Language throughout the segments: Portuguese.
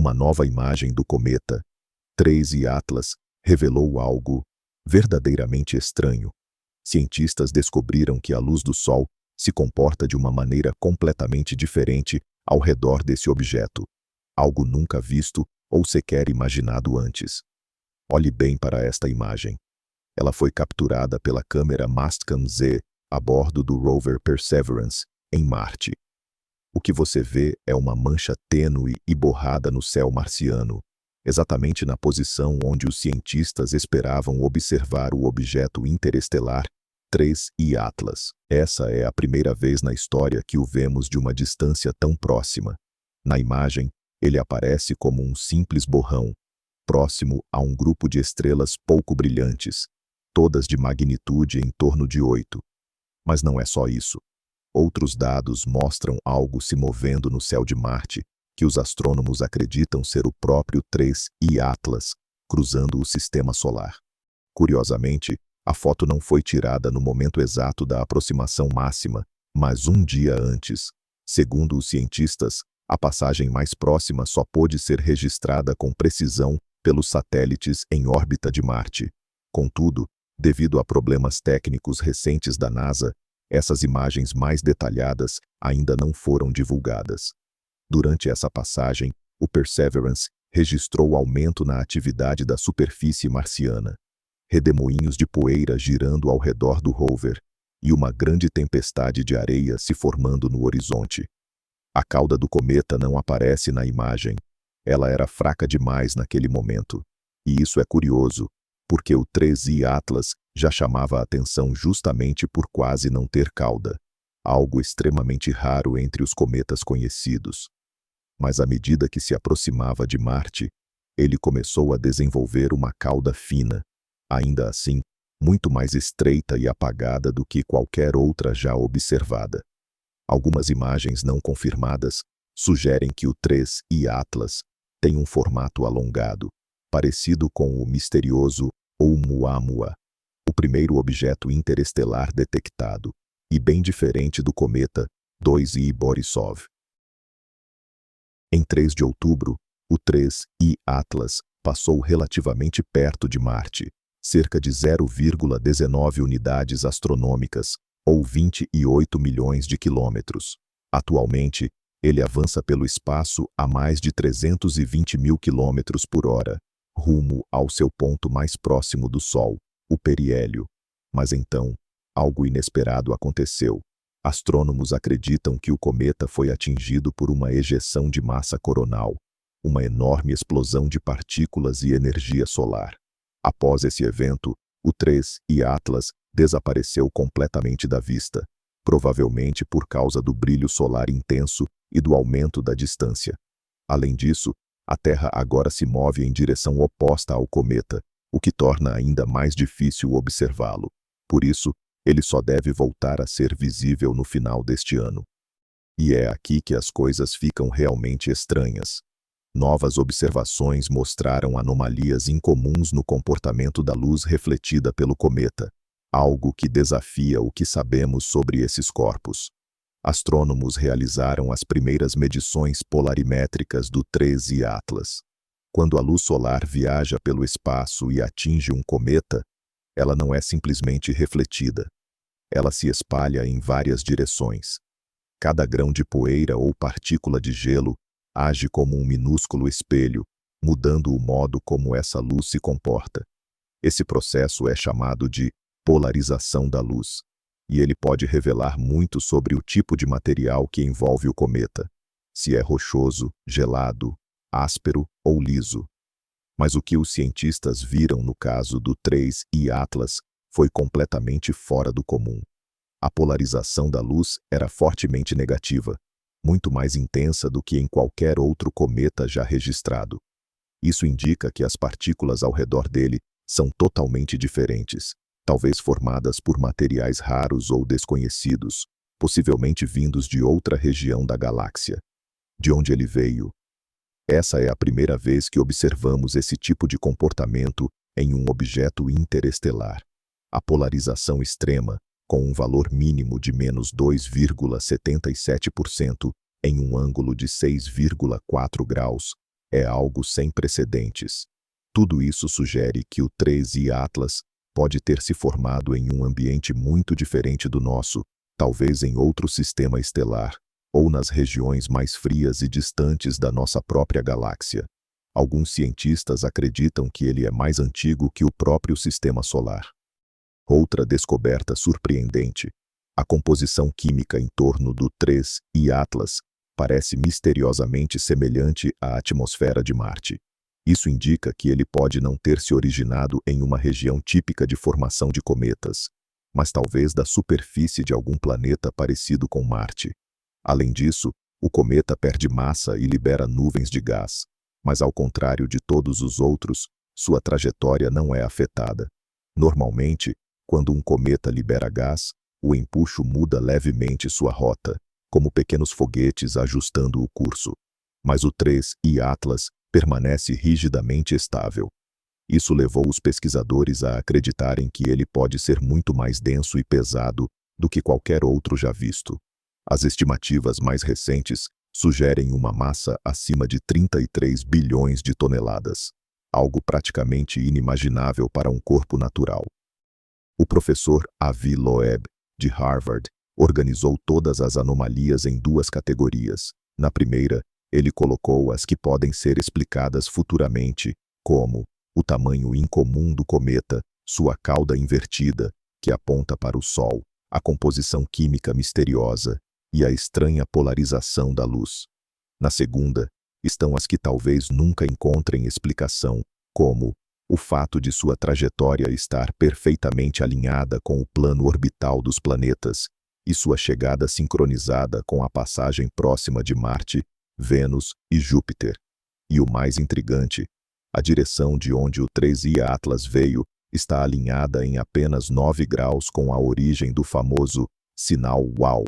uma nova imagem do cometa 3I Atlas revelou algo verdadeiramente estranho. Cientistas descobriram que a luz do Sol se comporta de uma maneira completamente diferente ao redor desse objeto, algo nunca visto ou sequer imaginado antes. Olhe bem para esta imagem. Ela foi capturada pela câmera Mastcam-Z a bordo do rover Perseverance, em Marte. O que você vê é uma mancha tênue e borrada no céu marciano, exatamente na posição onde os cientistas esperavam observar o objeto interestelar 3I Atlas. Essa é a primeira vez na história que o vemos de uma distância tão próxima. Na imagem, ele aparece como um simples borrão, próximo a um grupo de estrelas pouco brilhantes, todas de magnitude em torno de 8. Mas não é só isso. Outros dados mostram algo se movendo no céu de Marte, que os astrônomos acreditam ser o próprio 3I Atlas, cruzando o sistema solar. Curiosamente, a foto não foi tirada no momento exato da aproximação máxima, mas um dia antes. Segundo os cientistas, a passagem mais próxima só pôde ser registrada com precisão pelos satélites em órbita de Marte. Contudo, devido a problemas técnicos recentes da NASA, essas imagens mais detalhadas ainda não foram divulgadas. Durante essa passagem, o Perseverance registrou aumento na atividade da superfície marciana, redemoinhos de poeira girando ao redor do rover e uma grande tempestade de areia se formando no horizonte. A cauda do cometa não aparece na imagem. Ela era fraca demais naquele momento. E isso é curioso, porque o 3I Atlas já chamava a atenção justamente por quase não ter cauda, algo extremamente raro entre os cometas conhecidos. Mas à medida que se aproximava de Marte, ele começou a desenvolver uma cauda fina, ainda assim, muito mais estreita e apagada do que qualquer outra já observada. Algumas imagens não confirmadas sugerem que o 3I Atlas tem um formato alongado, parecido com o misterioso Oumuamua, o primeiro objeto interestelar detectado, e bem diferente do cometa 2I Borisov. Em 3 de outubro, o 3I Atlas passou relativamente perto de Marte, cerca de 0,19 unidades astronômicas, ou 28 milhões de quilômetros. Atualmente, ele avança pelo espaço a mais de 320 mil quilômetros por hora, rumo ao seu ponto mais próximo do Sol, o periélio. Mas então, algo inesperado aconteceu. Astrônomos acreditam que o cometa foi atingido por uma ejeção de massa coronal, uma enorme explosão de partículas e energia solar. Após esse evento, o 3I Atlas desapareceu completamente da vista, provavelmente por causa do brilho solar intenso e do aumento da distância. Além disso, a Terra agora se move em direção oposta ao cometa, o que torna ainda mais difícil observá-lo. Por isso, ele só deve voltar a ser visível no final deste ano. E é aqui que as coisas ficam realmente estranhas. Novas observações mostraram anomalias incomuns no comportamento da luz refletida pelo cometa, algo que desafia o que sabemos sobre esses corpos. Astrônomos realizaram as primeiras medições polarimétricas do 3I Atlas. Quando a luz solar viaja pelo espaço e atinge um cometa, ela não é simplesmente refletida. Ela se espalha em várias direções. Cada grão de poeira ou partícula de gelo age como um minúsculo espelho, mudando o modo como essa luz se comporta. Esse processo é chamado de polarização da luz, e ele pode revelar muito sobre o tipo de material que envolve o cometa, se é rochoso, gelado, áspero ou liso. Mas o que os cientistas viram no caso do 3I Atlas foi completamente fora do comum. A polarização da luz era fortemente negativa, muito mais intensa do que em qualquer outro cometa já registrado. Isso indica que as partículas ao redor dele são totalmente diferentes, talvez formadas por materiais raros ou desconhecidos, possivelmente vindos de outra região da galáxia. De onde ele veio? Essa é a primeira vez que observamos esse tipo de comportamento em um objeto interestelar. A polarização extrema, com um valor mínimo de menos 2,77% em um ângulo de 6,4 graus, É algo sem precedentes. Tudo isso sugere que o 3I Atlas pode ter se formado em um ambiente muito diferente do nosso, talvez em outro sistema estelar, ou nas regiões mais frias e distantes da nossa própria galáxia. Alguns cientistas acreditam que ele é mais antigo que o próprio sistema solar. Outra descoberta surpreendente: a composição química em torno do 3I Atlas parece misteriosamente semelhante à atmosfera de Marte. Isso indica que ele pode não ter se originado em uma região típica de formação de cometas, mas talvez da superfície de algum planeta parecido com Marte. Além disso, o cometa perde massa e libera nuvens de gás, mas ao contrário de todos os outros, sua trajetória não é afetada. Normalmente, quando um cometa libera gás, o empuxo muda levemente sua rota, como pequenos foguetes ajustando o curso. Mas o 3I Atlas permanece rigidamente estável. Isso levou os pesquisadores a acreditarem que ele pode ser muito mais denso e pesado do que qualquer outro já visto. As estimativas mais recentes sugerem uma massa acima de 33 bilhões de toneladas, algo praticamente inimaginável para um corpo natural. O professor Avi Loeb, de Harvard, organizou todas as anomalias em duas categorias. Na primeira, ele colocou as que podem ser explicadas futuramente, como o tamanho incomum do cometa, sua cauda invertida, que aponta para o Sol, a composição química misteriosa e a estranha polarização da luz. Na segunda, estão as que talvez nunca encontrem explicação, como o fato de sua trajetória estar perfeitamente alinhada com o plano orbital dos planetas e sua chegada sincronizada com a passagem próxima de Marte, Vênus e Júpiter. E o mais intrigante, a direção de onde o 3I Atlas veio está alinhada em apenas 9 graus com a origem do famoso sinal WOW,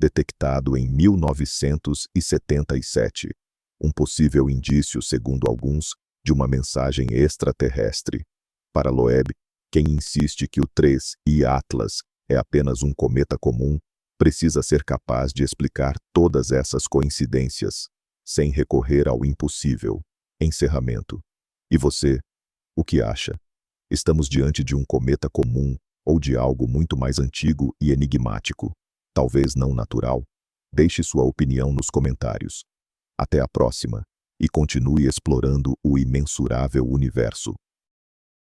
detectado em 1977, um possível indício, segundo alguns, de uma mensagem extraterrestre. Para Loeb, quem insiste que o 3I Atlas é apenas um cometa comum, precisa ser capaz de explicar todas essas coincidências, sem recorrer ao impossível. Encerramento. E você? O que acha? Estamos diante de um cometa comum ou de algo muito mais antigo e enigmático, talvez não natural? Deixe sua opinião nos comentários. Até a próxima, e continue explorando o imensurável universo.